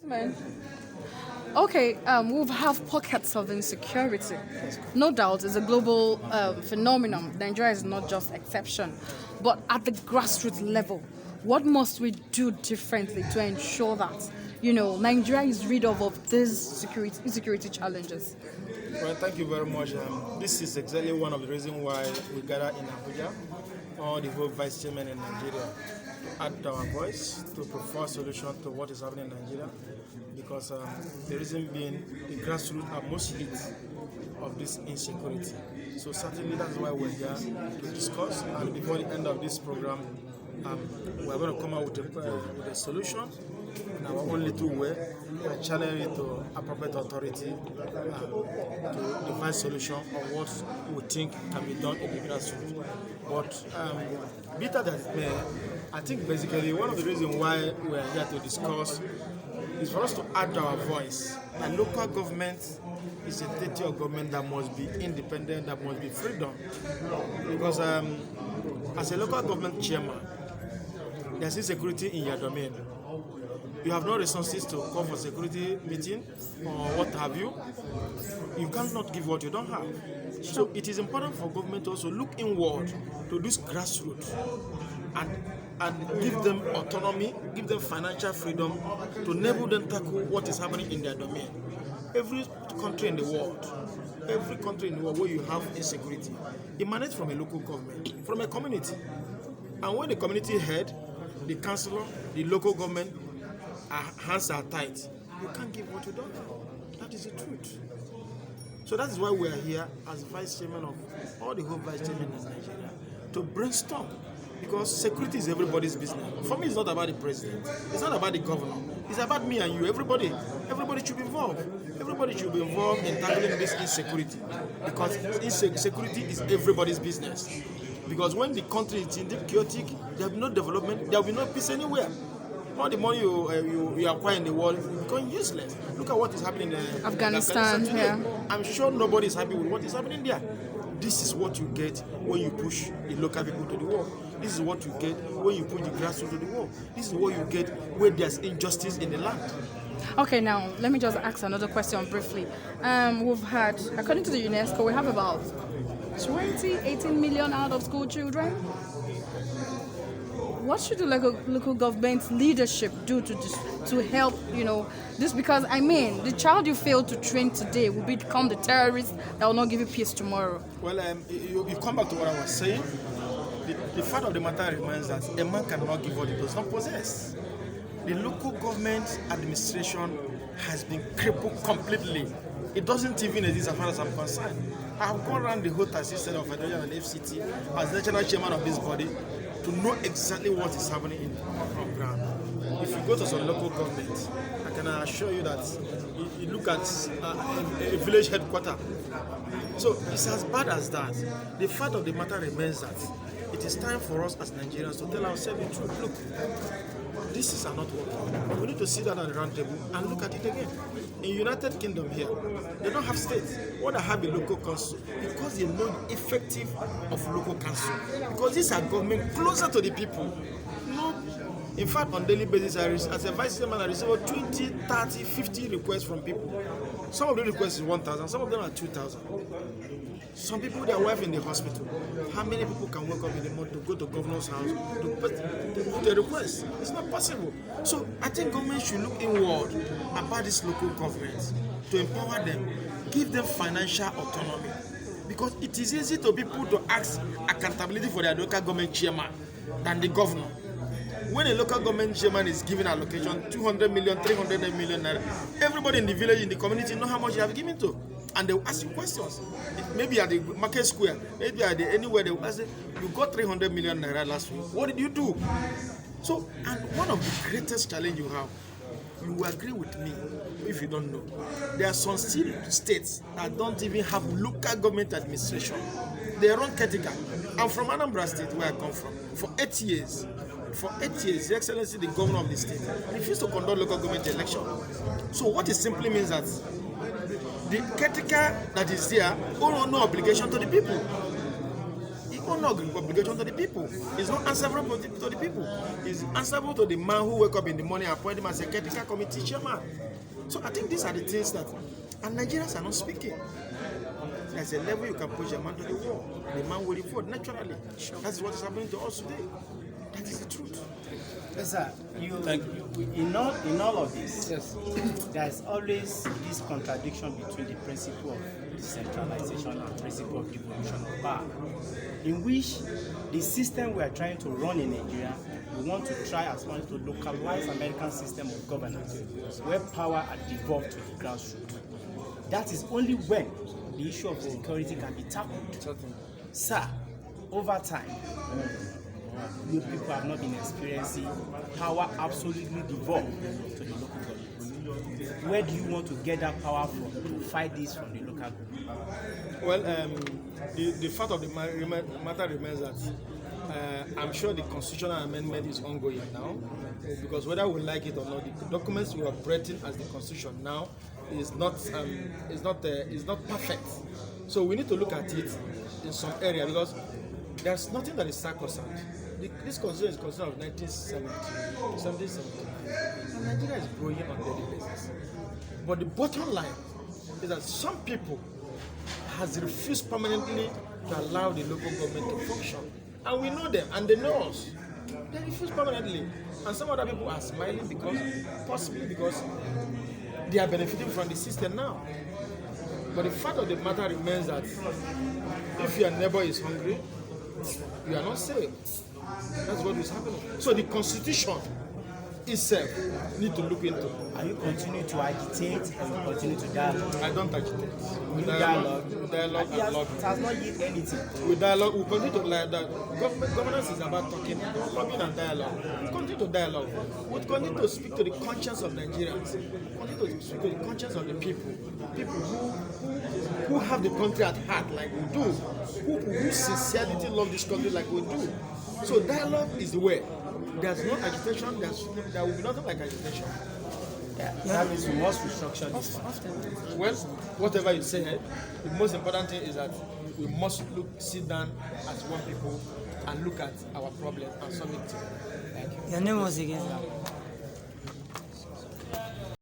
Man. Okay, we have pockets of insecurity. No doubt, it's a global phenomenon. Nigeria is not just exception, but at the grassroots level, what must we do differently to ensure that Nigeria is rid of these insecurity challenges? Well, thank you very much. This is exactly one of the reasons why we gather in Abuja, all the whole vice chairman in Nigeria, to add our voice to propose solution to what is happening in Nigeria, because the reason being the grassroots are most hit of this insecurity. So certainly that's why we're here to discuss, and before the end of this program, we're going to come out with a solution in our own little way and challenge it to appropriate authority to devise solution of what we think can be done in the grassroots. But better than it may, I think basically one of the reasons why we are here to discuss is for us to add our voice. And local government is a entity of government that must be independent, that must be freedom. Because as a local government chairman, there's insecurity in your domain. You have no resources to call for security meeting or what have you. You cannot give what you don't have. So it is important for government to also look inward to this grassroots and give them autonomy, give them financial freedom to enable them tackle what is happening in their domain. Every country in the world where you have insecurity emanates from a local government, from a community. And when the community head, the councillor, the local government, hands are tight, you can't give what you don't have. That is the truth. So that is why we are here as vice chairman of all the whole vice chairman in Nigeria to brainstorm, because security is everybody's business. For me, it's not about the president, it's not about the governor, it's about me and you. Everybody should be involved. Everybody should be involved in tackling this insecurity, because insecurity is everybody's business. Because when the country is in deep chaotic, there will be no development, there will be no peace anywhere. All the money you acquire in the world is becoming useless. Look at what is happening in Afghanistan today. Yeah. I'm sure nobody is happy with what is happening there. This is what you get when you push the local people to the wall. This is what you get when you push the grassroots to the wall. This is what you get when there's injustice in the land. Okay, now let me just ask another question briefly. We've had, according to the UNESCO, we have about 18 million out of school children. What should the local government leadership do to help, this? Because, the child you fail to train today will become the terrorist that will not give you peace tomorrow. Well, you come back to what I was saying. The fact of the matter remains that a man cannot give what he does not possess. The local government administration has been crippled completely. It doesn't even exist as far as I'm concerned. I have gone around the whole system of Federation and FCT as national chairman of this body to know exactly what is happening on ground. If you go to some local government, I can assure you that you look at a village headquarters. So it's as bad as that. The fact of the matter remains that it is time for us as Nigerians to tell ourselves the truth. Look, this is not working. We need to sit down at the round table and look at it again. In United Kingdom here, they don't have states. What they have is local council, because they know the effective of local council. Because these are government closer to the people. No, in fact, on daily basis, as a vice chairman, I receive 20, 30, 50 requests from people. Some of the requests is 1,000, some of them are 2,000. Some people, their wife in the hospital. How many people can wake up in the morning to go to governor's house to put a request? It's not possible. So I think government should look inward about these local governments to empower them, give them financial autonomy. Because it is easy to people to ask accountability for their local government chairman than the governor. When a local government chairman is given allocation 200 million, 300 million naira, everybody in the village, in the community know how much you have given to. And they will ask you questions. Maybe at the market square, maybe at anywhere, they will ask you, you got 300 million naira last week. What did you do? So, and one of the greatest challenge you have, you will agree with me if you don't know, there are some still states that don't even have local government administration. They run caretaker. I'm from Anambra State, where I come from. For 8 years, His Excellency, the governor of the state, refused to conduct local government election. So what it simply means that the caretaker that is there owes no obligation to the people. obligation to the people. It's not answerable to the people. It's answerable to the man who wake up in the morning and appoint him as a caretaker committee chairman. So I think these are the things that, and Nigerians are not speaking. There's a level you can push a man to the wall. The man will revolt naturally. That's what is happening to us today. That is the truth. Yes, sir. In all of this, yes, there's always this contradiction between the principle of decentralization and principle of devolution of power, in which the system we are trying to run in Nigeria, we want to try as much to localize American system of governance, where power are devolved to the grassroots. That is only when the issue of security can be tackled. Sir, over time, you people have not been experiencing power absolutely devolved to the local government. Where do you want to get that power from to fight this from the local government? Well, the fact of the matter remains that I'm sure the constitutional amendment is ongoing now, because whether we like it or not, the documents we are operating as the constitution now is not perfect. So we need to look at it in some area, because there's nothing that is sacrosanct. This constitution is constitution of 1970, and Nigeria is growing on a daily basis. But the bottom line is that some people has refused permanently to allow the local government to function. And we know them, and they know us. They refuse permanently. And some other people are smiling possibly because they are benefiting from the system now. But the fact of the matter remains that if your neighbor is hungry, you are not safe. That's what is happening. So the constitution itself need to look into. Are you continuing to agitate and you continue to dialogue? I don't agitate. We dialogue and lobby. It has not yielded anything. We dialogue. We continue to like that. Governance is about talking, lobbying and dialogue. We continue to dialogue. We continue to speak to the conscience of Nigerians. We continue to speak to the conscience of the people who have the country at heart like we do, who sincerely love this country like we do. So dialogue is the way. There's no agitation. There will be nothing like agitation. Yeah. That means we must restructure this. Well, whatever you say, the most important thing is that we must sit down as one people and look at our problem and solve it. Thank you. Your name was again, sir?